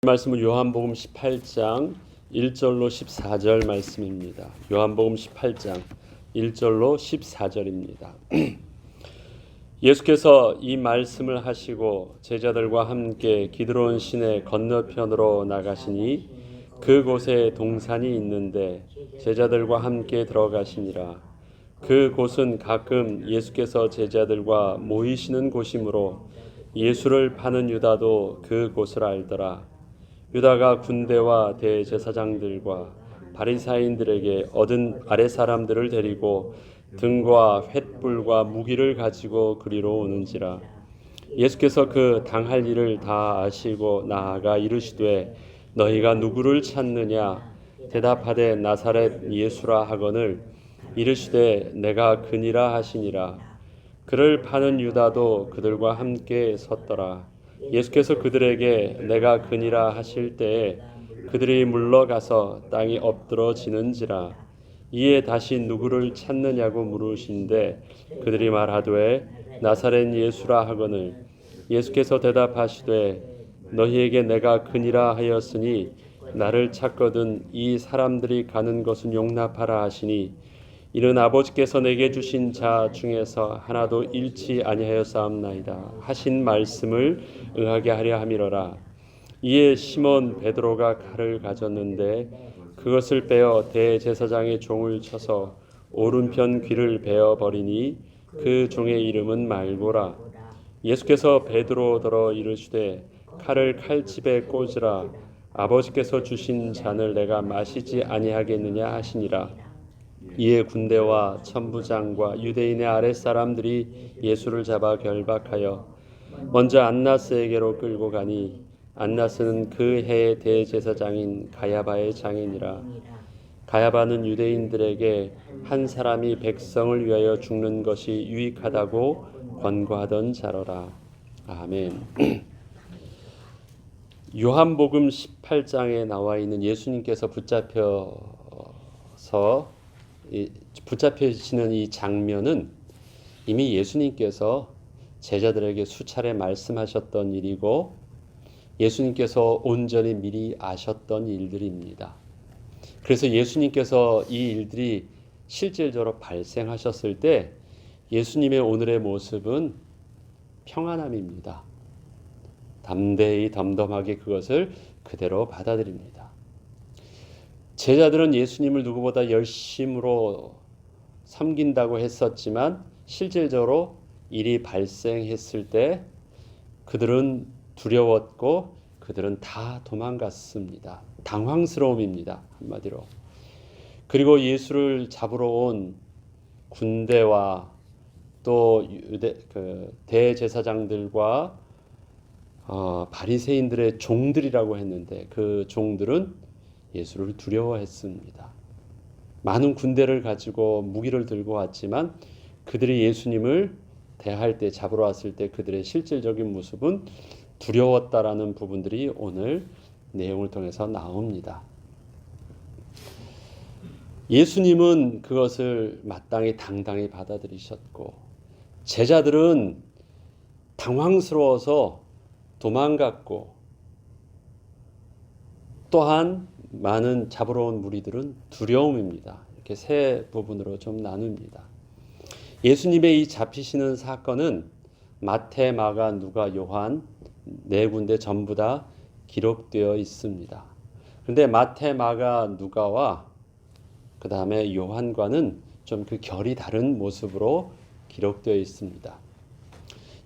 말씀은 요한복음 18장 1절로 14절 말씀입니다. 요한복음 18장 1절로 14절입니다. 예수께서 이 말씀을 하시고 제자들과 함께 기드론 시내 건너편으로 나가시니 그곳에 동산이 있는데 제자들과 함께 들어가시니라. 그 곳은 가끔 예수께서 제자들과 모이시는 곳이므로 예수를 파는 유다도 그 곳을 알더라. 유다가 군대와 대제사장들과 바리사인들에게 얻은 아랫사람들을 데리고 등과 횃불과 무기를 가지고 그리로 오는지라. 예수께서 그 당할 일을 다 아시고 나아가 이르시되 너희가 누구를 찾느냐 대답하되 나사렛 예수라 하거늘 이르시되 내가 그니라 하시니라. 그를 파는 유다도 그들과 함께 섰더라. 예수께서 그들에게 내가 그니라 하실 때에 그들이 물러가서 땅이 엎드러지는지라. 이에 다시 누구를 찾느냐고 물으신데 그들이 말하되 나사렛 예수라 하거늘 예수께서 대답하시되 너희에게 내가 그니라 하였으니 나를 찾거든 이 사람들이 가는 것은 용납하라 하시니 이는 아버지께서 내게 주신 자 중에서 하나도 잃지 아니하였사옵나이다 하신 말씀을 응하게 하려 함이로라. 이에 시몬 베드로가 칼을 가졌는데 그것을 빼어 대제사장의 종을 쳐서 오른편 귀를 베어 버리니 그 종의 이름은 말고라. 예수께서 베드로더러 이르시되 칼을 칼집에 꽂으라. 아버지께서 주신 잔을 내가 마시지 아니하겠느냐 하시니라. 이에 군대와 천부장과 유대인의 아랫사람들이 예수를 잡아 결박하여 먼저 안나스에게로 끌고 가니 안나스는 그 해의 대제사장인 가야바의 장인이라. 가야바는 유대인들에게 한 사람이 백성을 위하여 죽는 것이 유익하다고 권고하던 자로라. 아멘. 요한복음 18장에 나와 있는 예수님께서 붙잡히시는 이 장면은 이미 예수님께서 제자들에게 수차례 말씀하셨던 일이고 예수님께서 온전히 미리 아셨던 일들입니다. 그래서 예수님께서 이 일들이 실질적으로 발생하셨을 때 예수님의 오늘의 모습은 평안함입니다. 담대히 덤덤하게 그것을 그대로 받아들입니다. 제자들은 예수님을 누구보다 열심으로 섬긴다고 했었지만 실질적으로 일이 발생했을 때 그들은 두려웠고 그들은 다 도망갔습니다. 당황스러움입니다. 한마디로. 그리고 예수를 잡으러 온 군대와 또 대제사장들과 바리새인들의 종들이라고 했는데 그 종들은 예수를 두려워했습니다. 많은 군대를 가지고 무기를 들고 왔지만 그들이 예수님을 대할 때 잡으러 왔을 때 그들의 실질적인 모습은 두려웠다라는 부분들이 오늘 내용을 통해서 나옵니다. 예수님은 그것을 마땅히 당당히 받아들이셨고 제자들은 당황스러워서 도망갔고 또한 많은 잡으러 온 무리들은 두려움입니다. 이렇게 세 부분으로 좀 나눕니다. 예수님의 이 잡히시는 사건은 마태, 마가, 누가, 요한 네 군데 전부 다 기록되어 있습니다. 그런데 마태, 마가, 누가와 그 다음에 요한과는 좀 그 결이 다른 모습으로 기록되어 있습니다.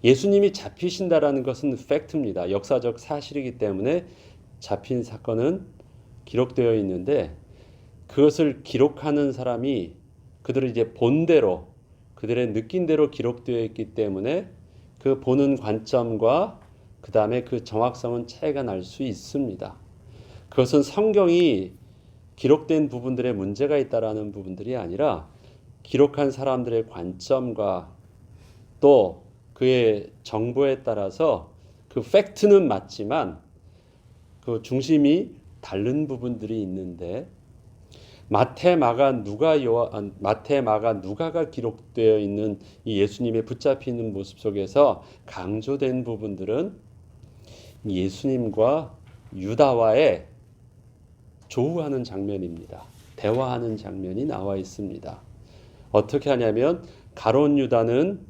예수님이 잡히신다라는 것은 팩트입니다. 역사적 사실이기 때문에 잡힌 사건은 기록되어 있는데 그것을 기록하는 사람이 그들을 이제 본대로 그들의 느낀 대로 기록되어 있기 때문에 그 보는 관점과 그 다음에 그 정확성은 차이가 날 수 있습니다. 그것은 성경이 기록된 부분들에 문제가 있다라는 부분들이 아니라 기록한 사람들의 관점과 또 그의 정보에 따라서 그 팩트는 맞지만 그 중심이 다른 부분들이 있는데 마태, 마가, 누가가 기록되어 있는 이 예수님의 붙잡히는 모습 속에서 강조된 부분들은 예수님과 유다와의 조우하는 장면입니다. 대화하는 장면이 나와 있습니다. 어떻게 하냐면 가룟 유다는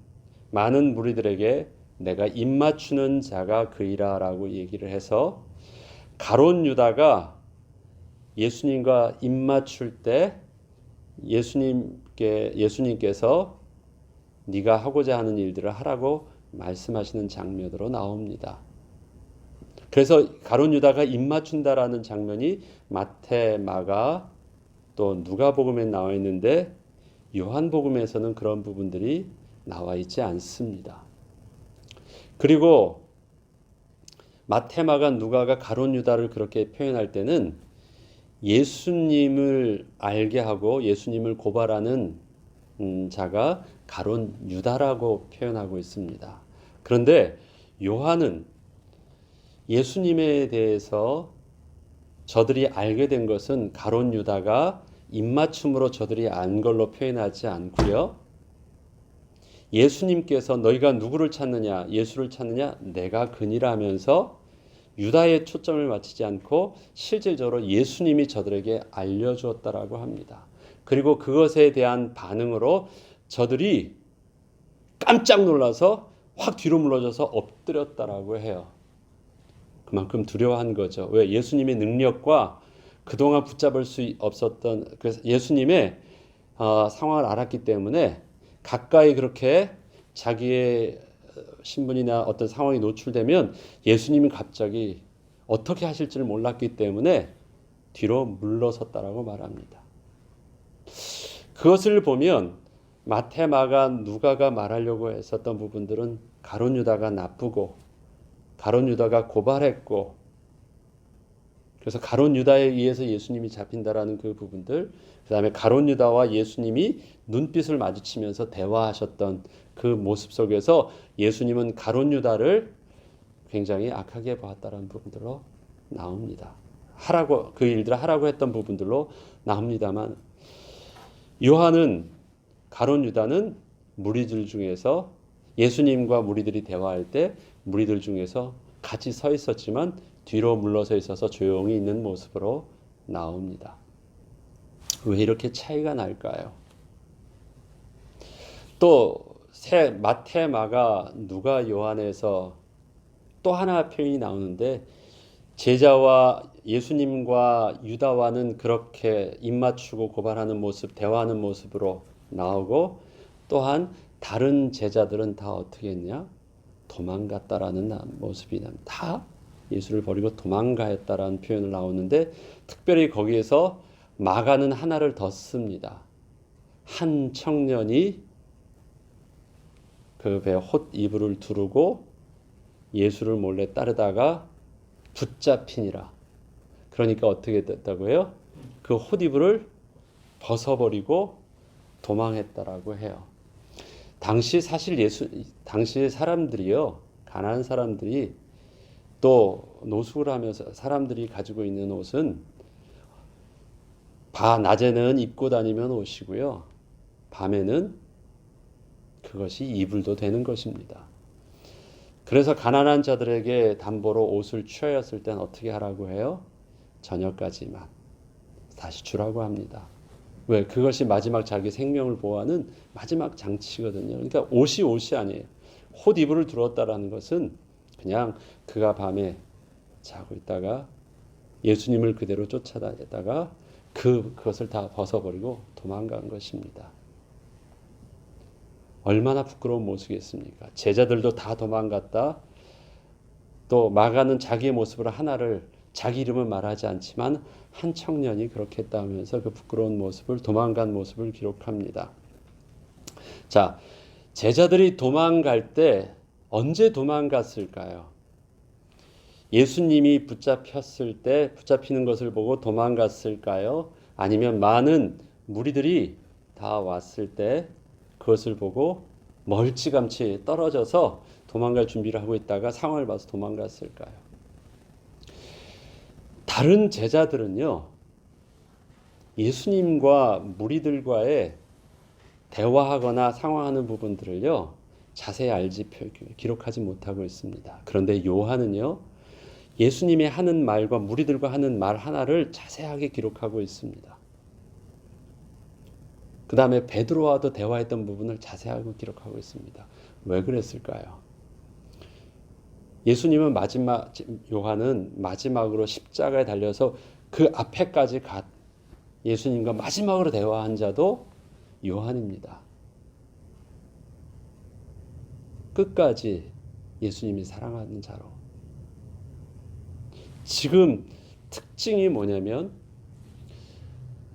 많은 무리들에게 내가 입맞추는 자가 그이라 라고 얘기를 해서 가룟 유다가 예수님과 입맞출 때 예수님께서 네가 하고자 하는 일들을 하라고 말씀하시는 장면으로 나옵니다. 그래서 가룟 유다가 입맞춘다라는 장면이 마태, 마가 또 누가복음에 나와 있는데 요한복음에서는 그런 부분들이 나와 있지 않습니다. 그리고 마태, 마가, 누가가 가룟 유다를 그렇게 표현할 때는 예수님을 알게 하고 예수님을 고발하는 자가 가룟 유다라고 표현하고 있습니다. 그런데 요한은 예수님에 대해서 저들이 알게 된 것은 가룟 유다가 입맞춤으로 저들이 안 걸로 표현하지 않고요. 예수님께서 너희가 누구를 찾느냐, 예수를 찾느냐, 내가 그니라 하면서 유다의 초점을 맞추지 않고 실질적으로 예수님이 저들에게 알려주었다라고 합니다. 그리고 그것에 대한 반응으로 저들이 깜짝 놀라서 확 뒤로 물러져서 엎드렸다라고 해요. 그만큼 두려워한 거죠. 왜? 예수님의 능력과 그동안 붙잡을 수 없었던 그래서 예수님의 상황을 알았기 때문에 가까이 그렇게 자기의 신분이나 어떤 상황이 노출되면 예수님이 갑자기 어떻게 하실지를 몰랐기 때문에 뒤로 물러섰다라고 말합니다. 그것을 보면 마태, 마가, 누가가 말하려고 했었던 부분들은 가룟 유다가 나쁘고 가룟 유다가 고발했고 그래서 가룟 유다에 의해서 예수님이 잡힌다라는 그 부분들, 그다음에 가룟 유다와 예수님이 눈빛을 마주치면서 대화하셨던 그 모습 속에서 예수님은 가룟 유다를 굉장히 악하게 보았다라는 부분들로 나옵니다. 하라고 그 일들을 하라고 했던 부분들로 나옵니다만 요한은 가룟 유다는 무리들 중에서 예수님과 무리들이 대화할 때 무리들 중에서 같이 서 있었지만 뒤로 물러서 있어서 조용히 있는 모습으로 나옵니다. 왜 이렇게 차이가 날까요? 또 마태, 마가, 누가, 요한에서 또 하나 표현이 나오는데 제자와 예수님과 유다와는 그렇게 입맞추고 고발하는 모습, 대화하는 모습으로 나오고 또한 다른 제자들은 다 어떻게 했냐? 도망갔다라는 모습이 납니다. 다 예수를 버리고 도망가였다라는 표현을 나오는데 특별히 거기에서 마가는 하나를 더 씁니다. 한 청년이 그 배 홑 이불을 두르고 예수를 몰래 따르다가 붙잡히니라. 그러니까 어떻게 됐다고요? 그 홑 이불을 벗어버리고 도망했다라고 해요. 당시 사람들이요, 가난한 사람들이 또 노숙을 하면서 사람들이 가지고 있는 옷은 낮에는 입고 다니면 옷이고요, 밤에는 그것이 이불도 되는 것입니다. 그래서 가난한 자들에게 담보로 옷을 취하였을 땐 어떻게 하라고 해요? 저녁까지만 다시 주라고 합니다. 왜? 그것이 마지막 자기 생명을 보호하는 마지막 장치거든요. 그러니까 옷이 아니에요. 홑 이불을 두었다라는 것은 그냥 그가 밤에 자고 있다가 예수님을 그대로 쫓아다녔다가 그것을 다 벗어버리고 도망간 것입니다. 얼마나 부끄러운 모습이겠습니까? 제자들도 다 도망갔다. 또 마가는 자기의 모습으로 하나를 자기 이름을 말하지 않지만 한 청년이 그렇게 했다면서 그 부끄러운 모습을 도망간 모습을 기록합니다. 자, 제자들이 도망갈 때 언제 도망갔을까요? 예수님이 붙잡혔을 때 붙잡히는 것을 보고 도망갔을까요? 아니면 많은 무리들이 다 왔을 때 그것을 보고 멀찌감치 떨어져서 도망갈 준비를 하고 있다가 상황을 봐서 도망갔을까요? 다른 제자들은요, 예수님과 무리들과의 대화하거나 상황하는 부분들을요, 자세히 기록하지 못하고 있습니다. 그런데 요한은요, 예수님이 하는 말과 무리들과 하는 말 하나를 자세하게 기록하고 있습니다. 그 다음에 베드로와도 대화했던 부분을 자세하게 기록하고 있습니다. 왜 그랬을까요? 예수님은 요한은 마지막으로 십자가에 달려서 그 앞에까지 예수님과 마지막으로 대화한 자도 요한입니다. 끝까지 예수님이 사랑하는 자로. 지금 특징이 뭐냐면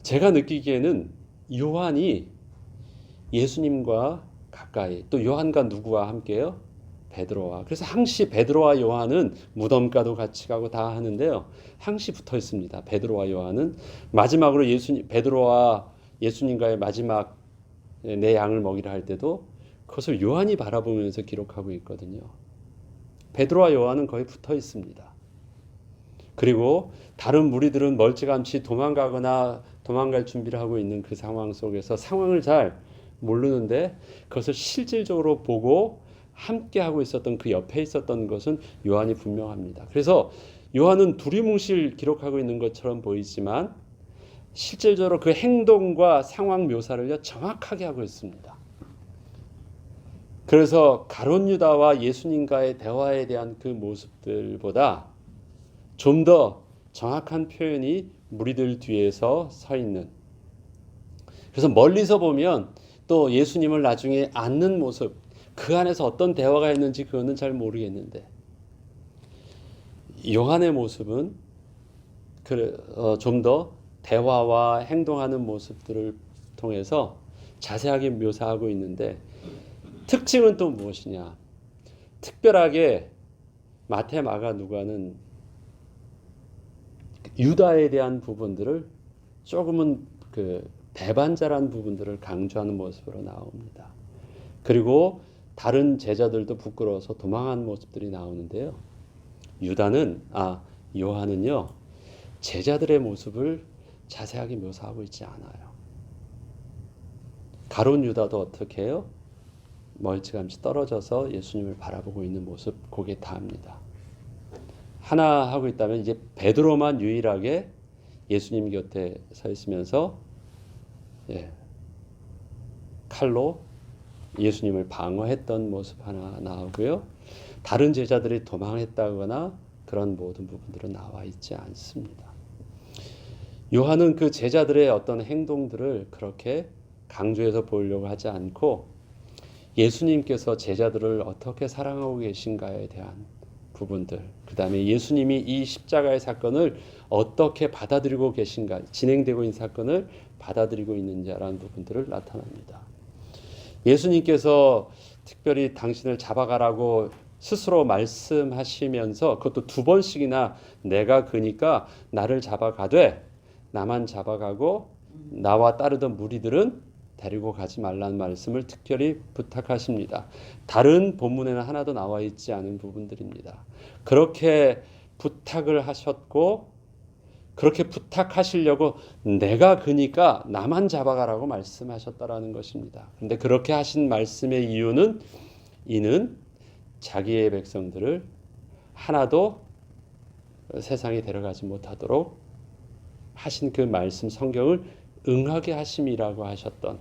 제가 느끼기에는 요한이 예수님과 가까이, 또 요한과 누구와 함께요? 베드로와. 그래서 항시 베드로와 요한은 무덤가도 같이 가고 다 하는데요. 항시 붙어 있습니다. 베드로와 요한은 마지막으로 베드로와 예수님과의 마지막 내 양을 먹이라 할 때도 그것을 요한이 바라보면서 기록하고 있거든요. 베드로와 요한은 거의 붙어 있습니다. 그리고 다른 무리들은 멀찌감치 도망가거나 도망갈 준비를 하고 있는 그 상황 속에서 상황을 잘 모르는데 그것을 실질적으로 보고 함께 하고 있었던 그 옆에 있었던 것은 요한이 분명합니다. 그래서 요한은 두리뭉실 기록하고 있는 것처럼 보이지만 실질적으로 그 행동과 상황 묘사를 정확하게 하고 있습니다. 그래서 가룟 유다와 예수님과의 대화에 대한 그 모습들보다 좀 더 정확한 표현이 무리들 뒤에서 서 있는. 그래서 멀리서 보면 또 예수님을 나중에 안는 모습, 그 안에서 어떤 대화가 있는지 그거는 잘 모르겠는데 요한의 모습은 좀 더 대화와 행동하는 모습들을 통해서 자세하게 묘사하고 있는데 특징은 또 무엇이냐? 특별하게 마태, 마가, 누가는 유다에 대한 부분들을 조금은 배반자라는 부분들을 강조하는 모습으로 나옵니다. 그리고 다른 제자들도 부끄러워서 도망한 모습들이 나오는데요. 요한은요, 제자들의 모습을 자세하게 묘사하고 있지 않아요. 가룟 유다도 어떻게 해요? 멀찌감치 떨어져서 예수님을 바라보고 있는 모습, 고개 다합니다. 하나 하고 있다면 이제 베드로만 유일하게 예수님 곁에 서 있으면서 칼로 예수님을 방어했던 모습 하나 나오고요. 다른 제자들이 도망했다거나 그런 모든 부분들은 나와 있지 않습니다. 요한은 그 제자들의 어떤 행동들을 그렇게 강조해서 보이려고 하지 않고 예수님께서 제자들을 어떻게 사랑하고 계신가에 대한 부분들, 그 다음에 예수님이 이 십자가의 사건을 어떻게 받아들이고 계신가, 진행되고 있는 사건을 받아들이고 있는지라는 부분들을 나타납니다. 예수님께서 특별히 당신을 잡아가라고 스스로 말씀하시면서 그것도 2번씩이나 내가 그니까 나를 잡아가되 나만 잡아가고 나와 따르던 무리들은 데리고 가지 말라는 말씀을 특별히 부탁하십니다. 다른 본문에는 하나도 나와 있지 않은 부분들입니다. 그렇게 부탁을 하셨고 그렇게 부탁하시려고 내가 그니까 나만 잡아가라고 말씀하셨다라는 것입니다. 그런데 그렇게 하신 말씀의 이유는 이는 자기의 백성들을 하나도 세상에 데려가지 못하도록 하신 그 말씀 성경을 응하게 하심이라고 하셨던,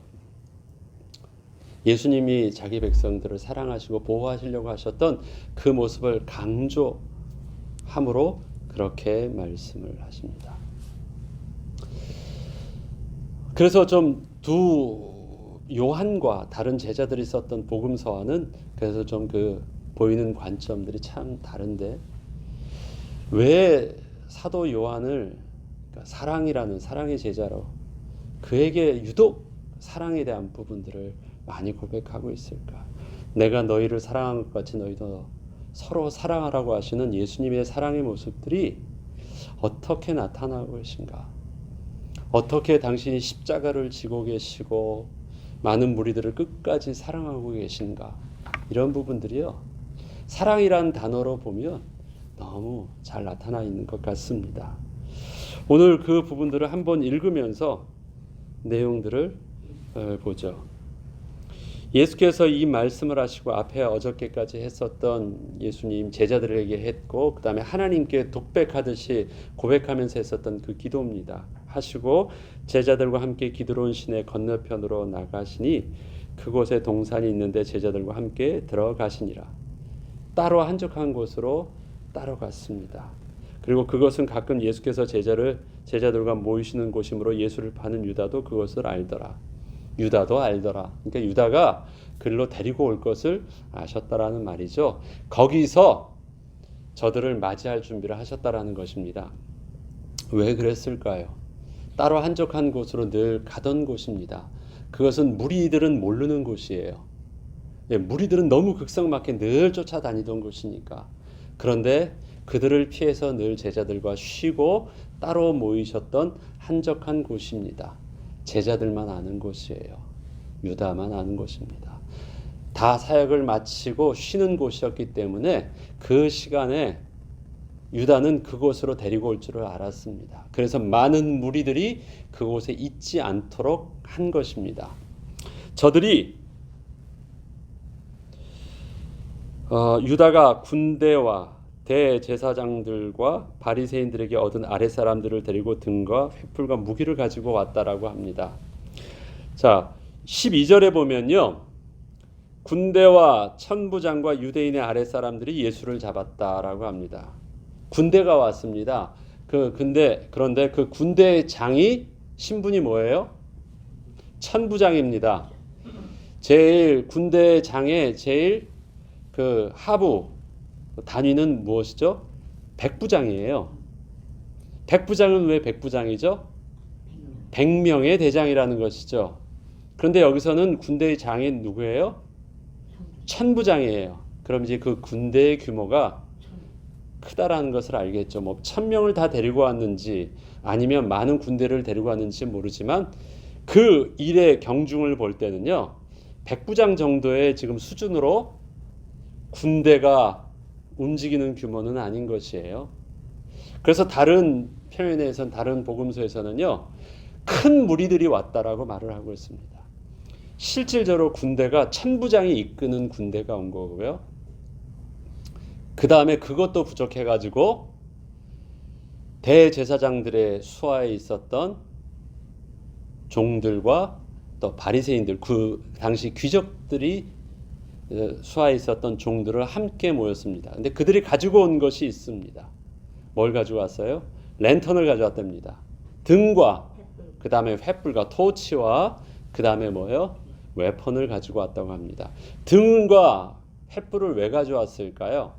예수님이 자기 백성들을 사랑하시고 보호하시려고 하셨던 그 모습을 강조함으로 그렇게 말씀을 하십니다. 그래서 좀 요한과 다른 제자들이 썼던 복음서와는 그래서 좀 보이는 관점들이 참 다른데 왜 사도 요한을 사랑이라는 사랑의 제자로 그에게 유독 사랑에 대한 부분들을 많이 고백하고 있을까? 내가 너희를 사랑한 것 같이 너희도 서로 사랑하라고 하시는 예수님의 사랑의 모습들이 어떻게 나타나고 계신가? 어떻게 당신이 십자가를 지고 계시고 많은 무리들을 끝까지 사랑하고 계신가? 이런 부분들이요. 사랑이란 단어로 보면 너무 잘 나타나 있는 것 같습니다. 오늘 그 부분들을 한번 읽으면서 내용들을 보죠. 예수께서 이 말씀을 하시고 앞에 어저께까지 했었던 예수님 제자들에게 했고 그 다음에 하나님께 독백하듯이 고백하면서 했었던 그 기도입니다. 하시고 제자들과 함께 기드론 시내 건너편으로 나가시니 그곳에 동산이 있는데 제자들과 함께 들어가시니라. 따로 한적한 곳으로 따라갔습니다. 그리고 그것은 가끔 예수께서 제자들과 모이시는 곳이므로 예수를 파는 유다도 그것을 알더라. 유다도 알더라. 그러니까 유다가 그리로 데리고 올 것을 아셨다라는 말이죠. 거기서 저들을 맞이할 준비를 하셨다라는 것입니다. 왜 그랬을까요? 따로 한적한 곳으로 늘 가던 곳입니다. 그것은 무리들은 모르는 곳이에요. 무리들은 너무 극성맞게 늘 쫓아다니던 곳이니까. 그런데 그들을 피해서 늘 제자들과 쉬고 따로 모이셨던 한적한 곳입니다. 제자들만 아는 곳이에요. 유다만 아는 곳입니다. 다 사역을 마치고 쉬는 곳이었기 때문에 그 시간에 유다는 그곳으로 데리고 올 줄을 알았습니다. 그래서 많은 무리들이 그곳에 있지 않도록 한 것입니다. 저들이 유다가 군대와 대제사장들과 바리새인들에게 얻은 아랫사람들을 데리고 등과 횃불과 무기를 가지고 왔다라고 합니다. 자, 12절에 보면요. 군대와 천부장과 유대인의 아랫사람들이 예수를 잡았다라고 합니다. 군대가 왔습니다. 그런데 그 군대의 장이 신분이 뭐예요? 천부장입니다. 제일 군대 장의 제일 그 하부 단위는 무엇이죠? 백부장이에요. 백부장은 왜 백부장이죠? 100명의 대장이라는 것이죠. 그런데 여기서는 군대의 장이 누구예요? 천부장이에요. 그럼 이제 그 군대의 규모가 크다라는 것을 알겠죠. 뭐 1000명을 다 데리고 왔는지 아니면 많은 군대를 데리고 왔는지 모르지만 그 일의 경중을 볼 때는요. 백부장 정도의 지금 수준으로 군대가 움직이는 규모는 아닌 것이에요. 그래서 다른 표현에서는 다른 복음서에서는요. 큰 무리들이 왔다라고 말을 하고 있습니다. 실질적으로 군대가 천부장이 이끄는 군대가 온 거고요. 그 다음에 그것도 부족해가지고 대제사장들의 수하에 있었던 종들과 또 바리새인들 그 당시 귀족들이 수하에 있었던 종들을 함께 모였습니다. 근데 그들이 가지고 온 것이 있습니다. 뭘 가지고 왔어요? 랜턴을 가져왔답니다. 등과 그 다음에 횃불과 토치와 그 다음에 뭐예요? 웨폰을 가지고 왔다고 합니다. 등과 횃불을 왜 가져왔을까요?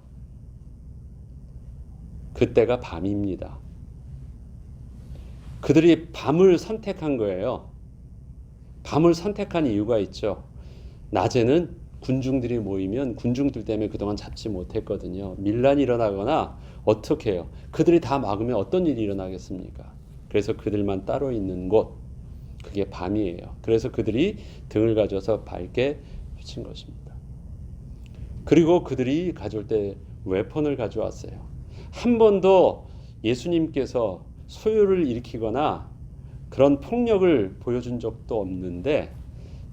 그때가 밤입니다. 그들이 밤을 선택한 거예요. 밤을 선택한 이유가 있죠. 낮에는 군중들이 모이면 군중들 때문에 그동안 잡지 못했거든요. 밀란이 일어나거나 어떻게 해요? 그들이 다 막으면 어떤 일이 일어나겠습니까? 그래서 그들만 따로 있는 곳, 그게 밤이에요. 그래서 그들이 등을 가져서 밝게 비친 것입니다. 그리고 그들이 가져올 때 웨폰을 가져왔어요. 한 번도 예수님께서 소요를 일으키거나 그런 폭력을 보여준 적도 없는데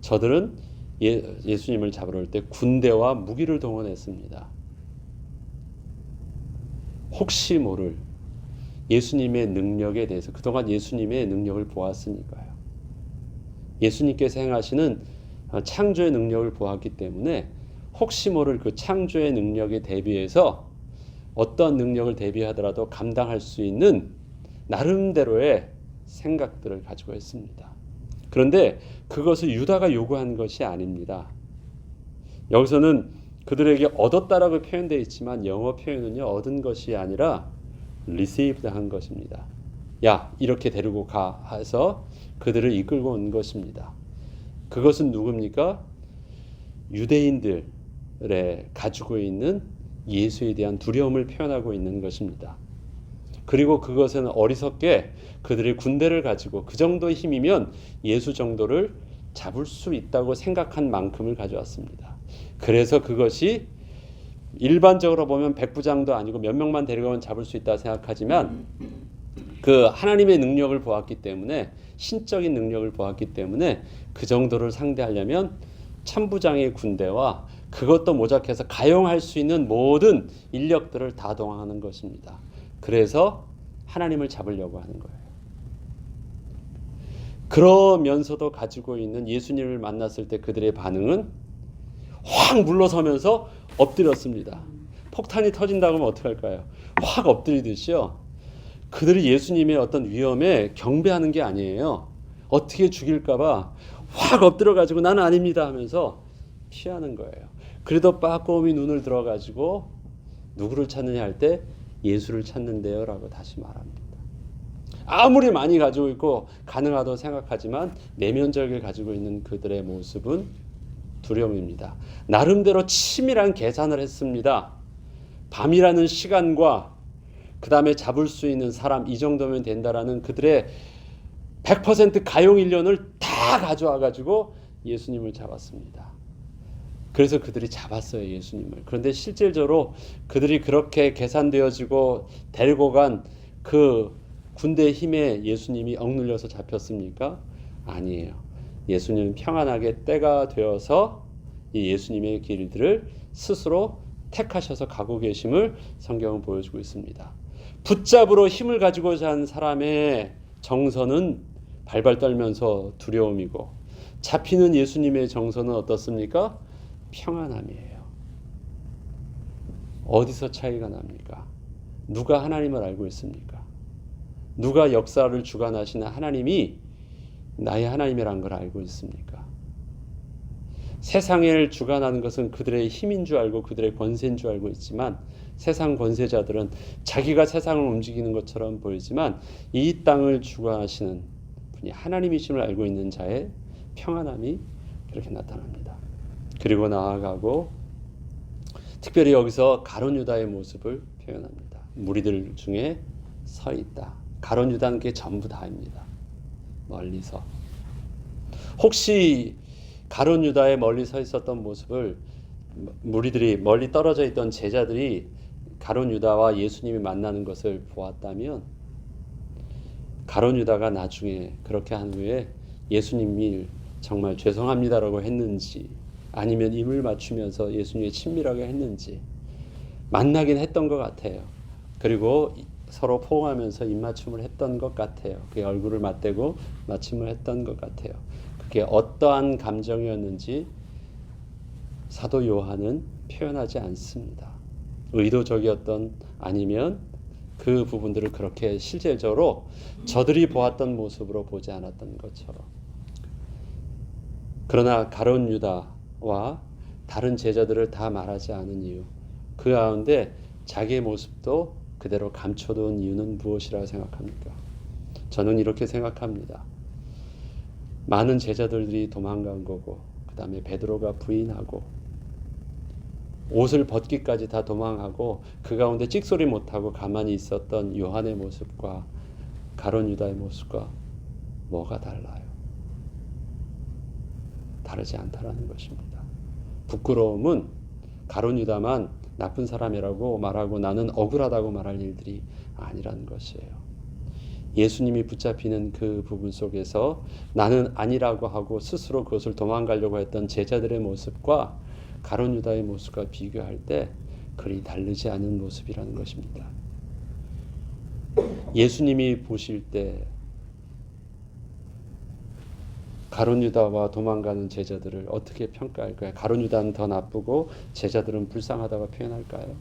저들은 예수님을 잡으러 올 때 군대와 무기를 동원했습니다. 혹시 모를 예수님의 능력에 대해서 그동안 예수님의 능력을 보았으니까요. 예수님께서 행하시는 창조의 능력을 보았기 때문에 혹시 모를 그 창조의 능력에 대비해서 어떤 능력을 대비하더라도 감당할 수 있는 나름대로의 생각들을 가지고 있습니다. 그런데 그것을 유다가 요구한 것이 아닙니다. 여기서는 그들에게 얻었다라고 표현되어 있지만 영어 표현은요, 얻은 것이 아니라 received 한 것입니다. 야, 이렇게 데리고 가 해서 그들을 이끌고 온 것입니다. 그것은 누굽니까? 유대인들의 가지고 있는 예수에 대한 두려움을 표현하고 있는 것입니다. 그리고 그것은 어리석게 그들의 군대를 가지고 그 정도의 힘이면 예수 정도를 잡을 수 있다고 생각한 만큼을 가져왔습니다. 그래서 그것이 일반적으로 보면 백부장도 아니고 몇 명만 데려가면 잡을 수 있다고 생각하지만 그 하나님의 능력을 보았기 때문에 신적인 능력을 보았기 때문에 그 정도를 상대하려면 천부장의 군대와 그것도 모자라서 가용할 수 있는 모든 인력들을 다 동원하는 것입니다. 그래서 하나님을 잡으려고 하는 거예요. 그러면서도 가지고 있는 예수님을 만났을 때 그들의 반응은 확 물러서면서 엎드렸습니다. 폭탄이 터진다고 하면 어떡할까요? 확 엎드리듯이요. 그들이 예수님의 어떤 위험에 경배하는 게 아니에요. 어떻게 죽일까봐 확 엎드려가지고 나는 아닙니다 하면서 피하는 거예요. 그래도 빠꼼히 눈을 들어가지고 누구를 찾느냐 할 때 예수를 찾는데요 라고 다시 말합니다. 아무리 많이 가지고 있고 가능하다고 생각하지만 내면적을 가지고 있는 그들의 모습은 두려움입니다. 나름대로 치밀한 계산을 했습니다. 밤이라는 시간과 그 다음에 잡을 수 있는 사람 이 정도면 된다라는 그들의 100% 가용 인력을 다 가져와 가지고 예수님을 잡았습니다. 그래서 그들이 잡았어요, 예수님을. 그런데 실질적으로 그들이 그렇게 계산되어지고 데리고 간 그 군대의 힘에 예수님이 억눌려서 잡혔습니까? 아니에요. 예수님은 평안하게 때가 되어서 이 예수님의 길들을 스스로 택하셔서 가고 계심을 성경은 보여주고 있습니다. 붙잡으러 힘을 가지고자 한 사람의 정서는 발발 떨면서 두려움이고, 잡히는 예수님의 정서는 어떻습니까? 평안함이에요. 어디서 차이가 납니까? 누가 하나님을 알고 있습니까? 누가 역사를 주관하시는 하나님이 나의 하나님이라는 걸 알고 있습니까? 세상을 주관하는 것은 그들의 힘인 줄 알고 그들의 권세인 줄 알고 있지만, 세상 권세자들은 자기가 세상을 움직이는 것처럼 보이지만 이 땅을 주관하시는 분이 하나님이심을 알고 있는 자의 평안함이 그렇게 나타납니다. 그리고 나아가고 특별히 여기서 가룟 유다의 모습을 표현합니다. 무리들 중에 서 있다. 가룟 유다는 게 전부 다입니다. 멀리서. 혹시 가룟 유다에 멀리 서 있었던 모습을 무리들이 멀리 떨어져 있던 제자들이 가룟 유다와 예수님이 만나는 것을 보았다면, 가룟 유다가 나중에 그렇게 한 후에 예수님이 정말 죄송합니다라고 했는지, 아니면 입을 맞추면서 예수님이 친밀하게 했는지 만나긴 했던 것 같아요. 그리고 서로 포옹하면서 입맞춤을 했던 것 같아요. 그의 얼굴을 맞대고 맞춤을 했던 것 같아요. 그게 어떠한 감정이었는지 사도 요한은 표현하지 않습니다. 의도적이었던 아니면 그 부분들을 그렇게 실질적으로 저들이 보았던 모습으로 보지 않았던 것처럼. 그러나 가룟 유다와 다른 제자들을 다 말하지 않은 이유, 그 가운데 자기의 모습도 그대로 감춰둔 이유는 무엇이라고 생각합니까? 저는 이렇게 생각합니다. 많은 제자들이 도망간 거고, 그 다음에 베드로가 부인하고, 옷을 벗기까지 다 도망하고, 그 가운데 찍소리 못하고 가만히 있었던 요한의 모습과 가룟 유다의 모습과 뭐가 달라요? 다르지 않다라는 것입니다. 부끄러움은 가룟 유다만 나쁜 사람이라고 말하고 나는 억울하다고 말할 일들이 아니라는 것이에요. 예수님이 붙잡히는 그 부분 속에서 나는 아니라고 하고 스스로 그것을 도망가려고 했던 제자들의 모습과 가룟 유다의 모습과 비교할 때 그리 다르지 않은 모습이라는 것입니다. 예수님이 보실 때 가룟 유다와 도망가는 제자들을 어떻게 평가할까요? 가룟 유다는 더 나쁘고 제자들은 불쌍하다고 표현할까요?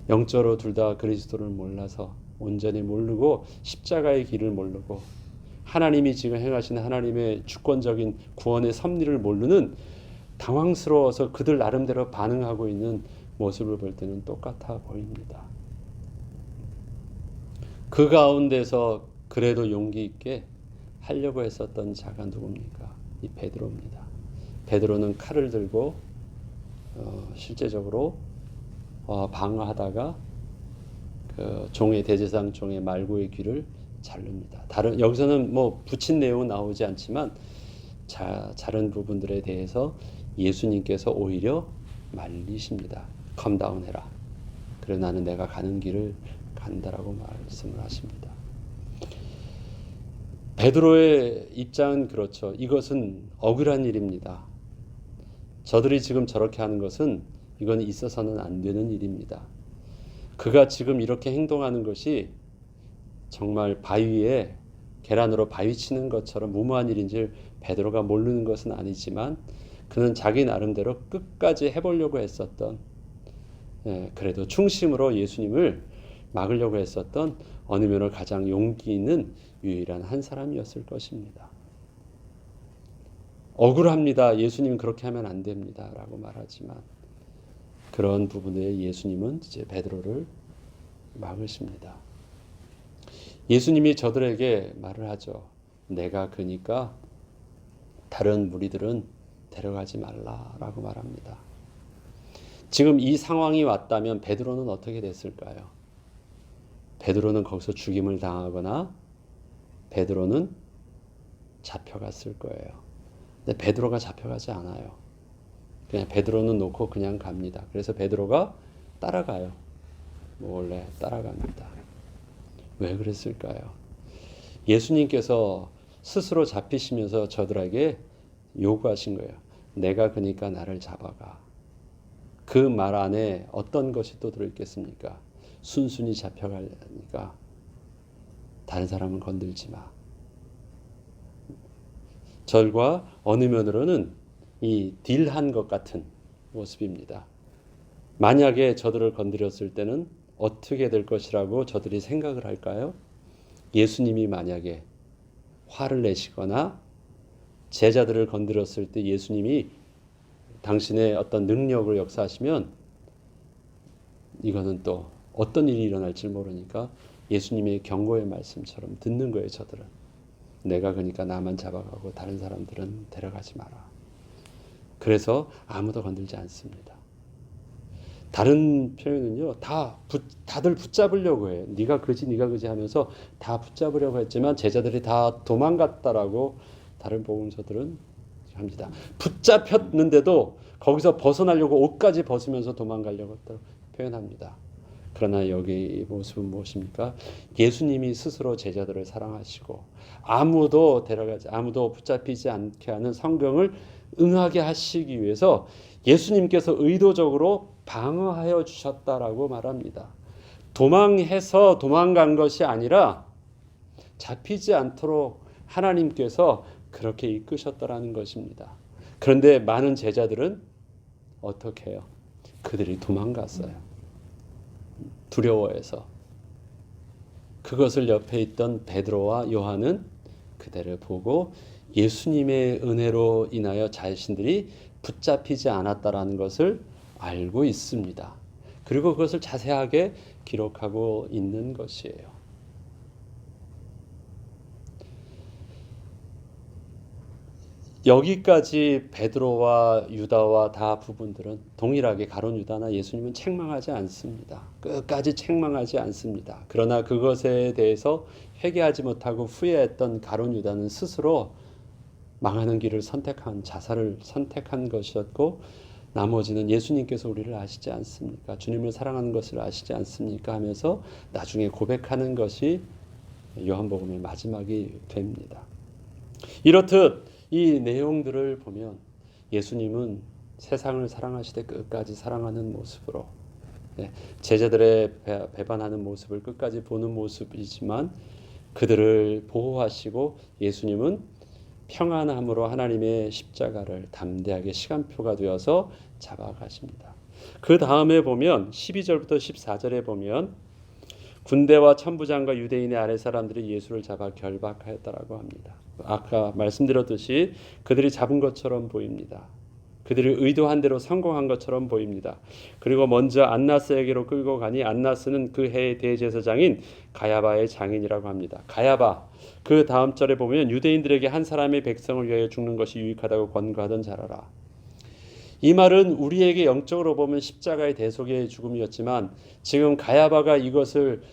영적으로 둘 다 그리스도를 몰라서, 온전히 모르고 십자가의 길을 모르고 하나님이 지금 행하시는 하나님의 주권적인 구원의 섭리를 모르는, 당황스러워서 그들 나름대로 반응하고 있는 모습을 볼 때는 똑같아 보입니다. 그 가운데서 그래도 용기 있게 하려고 했었던 자가 누굽니까? 이 베드로입니다. 베드로는 칼을 들고 실제적으로 방어하다가 그 종의 대제사장 종의 말고의 귀를 자릅니다. 여기서는 뭐 붙인 내용은 나오지 않지만 자른 부분들에 대해서 예수님께서 오히려 말리십니다. 컴다운해라. 그래 나는 내가 가는 길을 간다라고 말씀을 하십니다. 베드로의 입장은 그렇죠. 이것은 억울한 일입니다. 저들이 지금 저렇게 하는 것은 이건 있어서는 안 되는 일입니다. 그가 지금 이렇게 행동하는 것이 정말 바위에 계란으로 바위 치는 것처럼 무모한 일인 줄 베드로가 모르는 것은 아니지만 그는 자기 나름대로 끝까지 해보려고 했었던, 그래도 충심으로 예수님을 막으려고 했었던 어느 면으로 가장 용기 있는 유일한 한 사람이었을 것입니다. 억울합니다. 예수님 그렇게 하면 안 됩니다. 라고 말하지만 그런 부분에 예수님은 이제 베드로를 막으십니다. 예수님이 저들에게 말을 하죠. 내가 그니까 다른 무리들은 데려가지 말라라고 말합니다. 지금 이 상황이 왔다면 베드로는 어떻게 됐을까요? 베드로는 거기서 죽임을 당하거나 베드로는 잡혀갔을 거예요. 근데 베드로가 잡혀가지 않아요. 그냥 베드로는 놓고 그냥 갑니다. 그래서 베드로가 따라가요. 원래 따라갑니다. 왜 그랬을까요? 예수님께서 스스로 잡히시면서 저들에게 요구하신 거예요. 내가 그러니까 나를 잡아가. 그 말 안에 어떤 것이 또 들어있겠습니까? 순순히 잡혀가니까 다른 사람은 건들지 마. 절과 어느 면으로는 이 딜한 것 같은 모습입니다. 만약에 저들을 건드렸을 때는 어떻게 될 것이라고 저들이 생각을 할까요? 예수님이 만약에 화를 내시거나 제자들을 건드렸을 때 예수님이 당신의 어떤 능력을 역사하시면 이거는 또 어떤 일이 일어날지 모르니까 예수님의 경고의 말씀처럼 듣는 거예요. 저들은. 내가 그러니까 나만 잡아가고 다른 사람들은 데려가지 마라. 그래서 아무도 건들지 않습니다. 다른 표현은요, 다들 붙잡으려고 해요. 네가 그지 하면서 다 붙잡으려고 했지만 제자들이 다 도망갔다라고 다른 복음서들은 합니다. 붙잡혔는데도 거기서 벗어나려고 옷까지 벗으면서 도망가려고 표현합니다. 그러나 여기 모습은 무엇입니까? 예수님이 스스로 제자들을 사랑하시고 아무도 붙잡히지 않게 하는 성경을 응하게 하시기 위해서 예수님께서 의도적으로 방어하여 주셨다라고 말합니다. 도망해서 도망간 것이 아니라 잡히지 않도록 하나님께서 그렇게 이끄셨다라는 것입니다. 그런데 많은 제자들은 어떻게 해요? 그들이 도망갔어요. 두려워해서. 그것을 옆에 있던 베드로와 요한은 그대를 보고 예수님의 은혜로 인하여 자신들이 붙잡히지 않았다라는 것을 알고 있습니다. 그리고 그것을 자세하게 기록하고 있는 것이에요. 여기까지 베드로와 유다와 다 부분들은 동일하게 가룟 유다나 예수님은 책망하지 않습니다. 끝까지 책망하지 않습니다. 그러나 그것에 대해서 회개하지 못하고 후회했던 가룟 유다는 스스로 망하는 길을 자살을 선택한 것이었고 나머지는 예수님께서 우리를 아시지 않습니까? 주님을 사랑하는 것을 아시지 않습니까? 하면서 나중에 고백하는 것이 요한복음의 마지막이 됩니다. 이렇듯 이 내용들을 보면 예수님은 세상을 사랑하시되 끝까지 사랑하는 모습으로 제자들의 배반하는 모습을 끝까지 보는 모습이지만 그들을 보호하시고 예수님은 평안함으로 하나님의 십자가를 담대하게 시간표가 되어서 잡아가십니다. 그 다음에 보면 12절부터 14절에 보면 군대와 천부장과 유대인의 아랫 사람들이 예수를 잡아 결박하였다라고 합니다. 아까 말씀드렸듯이 그들이 잡은 것처럼 보입니다. 그들이 의도한 대로 성공한 것처럼 보입니다. 그리고 먼저 안나스에게로 끌고 가니 안나스는 그 해의 대제사장인 가야바의 장인이라고 합니다. 가야바, 그 다음 절에 보면 유대인들에게 한 사람의 백성을 위하여 죽는 것이 유익하다고 권고하던 자라라. 이 말은 우리에게 영적으로 보면 십자가의 대속의 죽음이었지만 지금 가야바가 이것을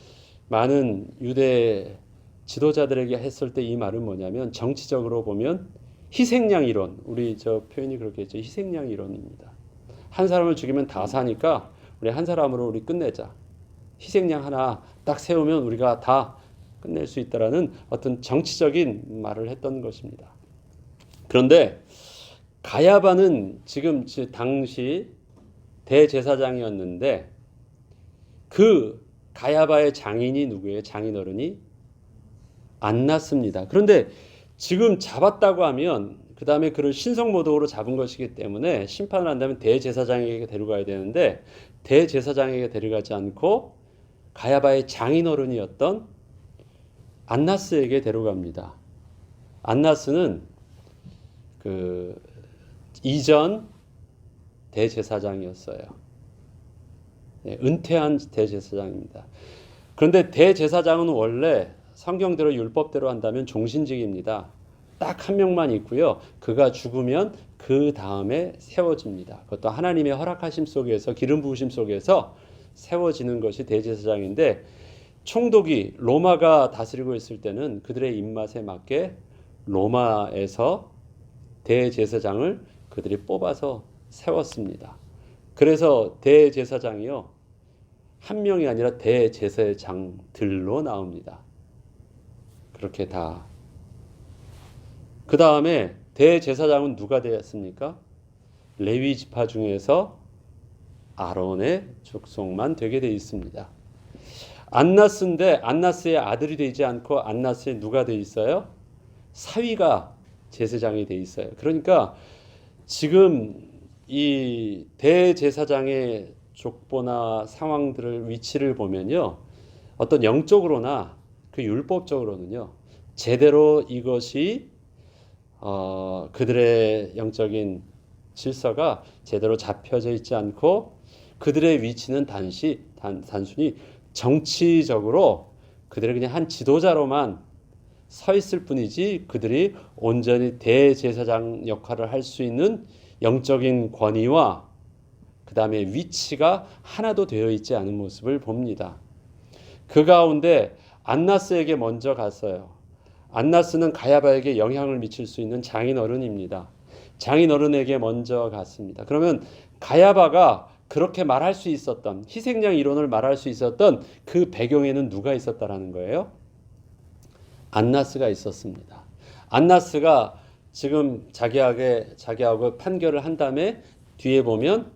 많은 유대 지도자들에게 했을 때 이 말은 뭐냐면 정치적으로 보면 희생양 이론, 우리 저 표현이 그렇게 했죠. 희생양 이론입니다. 한 사람을 죽이면 다 사니까 우리 한 사람으로 우리 끝내자. 희생양 하나 딱 세우면 우리가 다 끝낼 수 있다라는 어떤 정치적인 말을 했던 것입니다. 그런데 가야바는 지금 당시 대제사장이었는데 그 가야바의 장인이 누구예요? 장인어른이 안났습니다. 그런데 지금 잡았다고 하면 그 다음에 그를 신성모독으로 잡은 것이기 때문에 심판을 한다면 대제사장에게 데려가야 되는데 대제사장에게 데려가지 않고 가야바의 장인어른이었던 안나스에게 데려갑니다. 안나스는 그 이전 대제사장이었어요. 네, 은퇴한 대제사장입니다. 그런데 대제사장은 원래 성경대로 율법대로 한다면 종신직입니다. 딱 한 명만 있고요. 그가 죽으면 그 다음에 세워집니다. 그것도 하나님의 허락하심 속에서 기름 부으심 속에서 세워지는 것이 대제사장인데 총독이 로마가 다스리고 있을 때는 그들의 입맛에 맞게 로마에서 대제사장을 그들이 뽑아서 세웠습니다. 그래서 대제사장이요 한 명이 아니라 대제사장들로 나옵니다. 그렇게 다. 그 다음에 대제사장은 누가 되었습니까? 레위 지파 중에서 아론의 족속만 되게 되어 있습니다. 안나스인데 안나스의 아들이 되지 않고 안나스의 누가 되어 있어요? 사위가 제사장이 되어 있어요. 그러니까 지금 이 대제사장의 족보나 상황들을 위치를 보면요. 어떤 영적으로나 그 율법적으로는요. 제대로 이것이 그들의 영적인 질서가 제대로 잡혀져 있지 않고 그들의 위치는 단순히 정치적으로 그들의 그냥 한 지도자로만 서 있을 뿐이지 그들이 온전히 대제사장 역할을 할 수 있는 영적인 권위와 그 다음에 위치가 하나도 되어 있지 않은 모습을 봅니다. 그 가운데 안나스에게 먼저 갔어요. 안나스는 가야바에게 영향을 미칠 수 있는 장인어른입니다. 장인어른에게 먼저 갔습니다. 그러면 가야바가 그렇게 말할 수 있었던 희생양 이론을 말할 수 있었던 그 배경에는 누가 있었다라는 거예요? 안나스가 있었습니다. 안나스가 지금 자기하고 판결을 한 다음에 뒤에 보면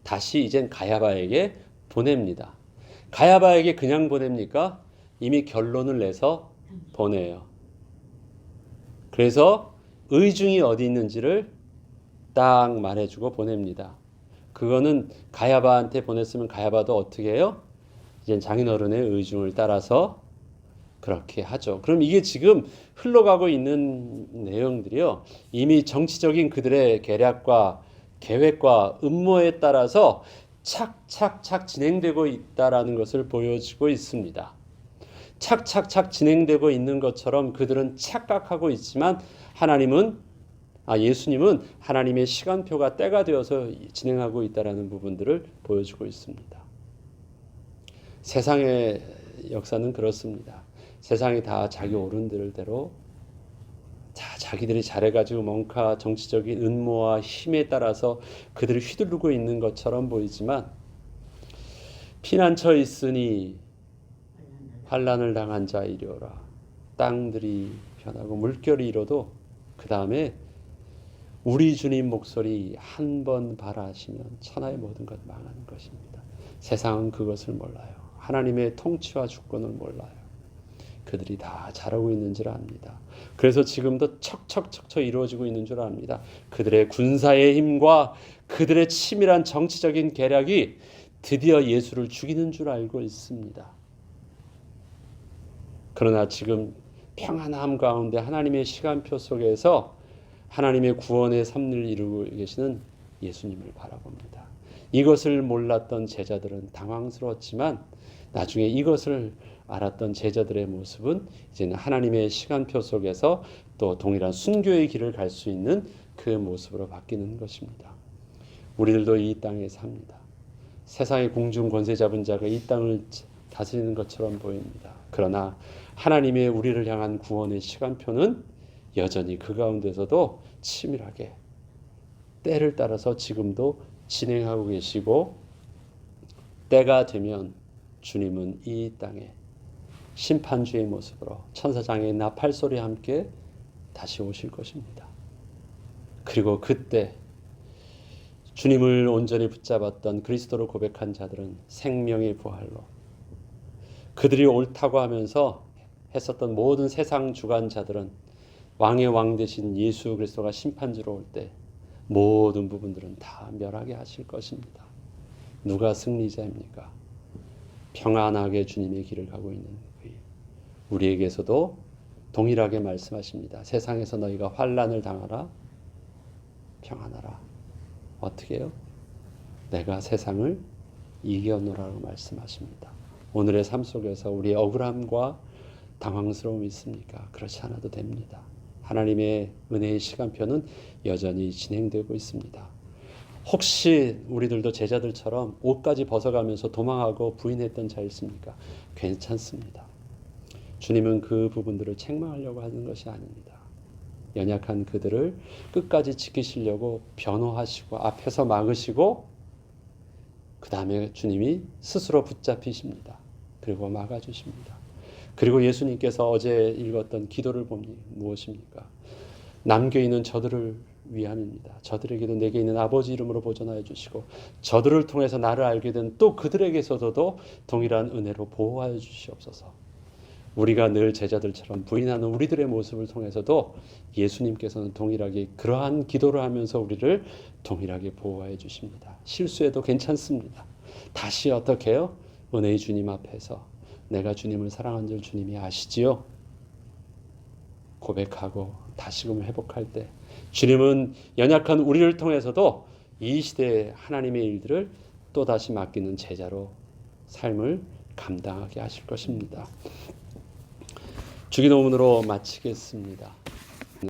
다시 이젠 가야바에게 보냅니다. 가야바에게 그냥 보냅니까? 이미 결론을 내서 보내요. 그래서 의중이 어디 있는지를 딱 말해주고 보냅니다. 그거는 가야바한테 보냈으면 가야바도 어떻게 해요? 이제 장인어른의 의중을 따라서 그렇게 하죠. 그럼 이게 지금 흘러가고 있는 내용들이요. 이미 정치적인 그들의 계략과 계획과 음모에 따라서 착착착 진행되고 있다라는 것을 보여주고 있습니다. 착착착 진행되고 있는 것처럼 그들은 착각하고 있지만 예수님은 하나님의 시간표가 때가 되어서 진행하고 있다라는 부분들을 보여주고 있습니다. 세상의 역사는 그렇습니다. 세상이 다 자기 옳은대로 자기들이 잘해가지고 뭔가 정치적인 음모와 힘에 따라서 그들이 휘두르고 있는 것처럼 보이지만 피난처 있으니 환난을 당한 자 이리오라. 땅들이 변하고 물결이 일어도 그 다음에 우리 주님 목소리 한 번 발하시면 천하의 모든 것 망하는 것입니다. 세상은 그것을 몰라요. 하나님의 통치와 주권을 몰라요. 그들이 다 잘하고 있는 줄 압니다. 그래서 지금도 척척척척 이루어지고 있는 줄 압니다. 그들의 군사의 힘과 그들의 치밀한 정치적인 계략이 드디어 예수를 죽이는 줄 알고 있습니다. 그러나 지금 평안함 가운데 하나님의 시간표 속에서 하나님의 구원의 섭리를 이루고 계시는 예수님을 바라봅니다. 이것을 몰랐던 제자들은 당황스러웠지만 나중에 이것을 알았던 제자들의 모습은 이제는 하나님의 시간표 속에서 또 동일한 순교의 길을 갈 수 있는 그 모습으로 바뀌는 것입니다. 우리들도 이 땅에 삽니다. 세상의 공중 권세 잡은 자가 이 땅을 다스리는 것처럼 보입니다. 그러나 하나님의 우리를 향한 구원의 시간표는 여전히 그 가운데서도 치밀하게 때를 따라서 지금도 진행하고 계시고 때가 되면 주님은 이 땅에 심판주의 모습으로 천사장의 나팔소리와 함께 다시 오실 것입니다. 그리고 그때 주님을 온전히 붙잡았던 그리스도를 고백한 자들은 생명의 부활로 그들이 옳다고 하면서 했었던 모든 세상 주관자들은 왕의 왕 되신 예수 그리스도가 심판주로 올 때 모든 부분들은 다 멸하게 하실 것입니다. 누가 승리자입니까? 평안하게 주님의 길을 가고 있는 우리에게서도 동일하게 말씀하십니다. 세상에서 너희가 환난을 당하라 평안하라. 어떻게 해요? 내가 세상을 이겨노라고 말씀하십니다. 오늘의 삶 속에서 우리의 억울함과 당황스러움이 있습니까? 그렇지 않아도 됩니다. 하나님의 은혜의 시간표는 여전히 진행되고 있습니다. 혹시 우리들도 제자들처럼 옷까지 벗어가면서 도망하고 부인했던 자 있습니까? 괜찮습니다. 주님은 그 부분들을 책망하려고 하는 것이 아닙니다. 연약한 그들을 끝까지 지키시려고 변호하시고 앞에서 막으시고 그 다음에 주님이 스스로 붙잡히십니다. 그리고 막아주십니다. 그리고 예수님께서 어제 읽었던 기도를 보니 무엇입니까? 남겨있는 저들을 위함입니다. 저들에게도 내게 있는 아버지 이름으로 보존하여 주시고 저들을 통해서 나를 알게 된 또 그들에게서도 동일한 은혜로 보호하여 주시옵소서. 우리가 늘 제자들처럼 부인하는 우리들의 모습을 통해서도 예수님께서는 동일하게 그러한 기도를 하면서 우리를 동일하게 보호하여 주십니다. 실수해도 괜찮습니다. 다시 어떻게 해요? 은혜의 주님 앞에서 내가 주님을 사랑한 줄 주님이 아시지요? 고백하고 다시금 회복할 때 주님은 연약한 우리를 통해서도 이 시대의 하나님의 일들을 또다시 맡기는 제자로 삶을 감당하게 하실 것입니다. 주기도문으로 마치겠습니다.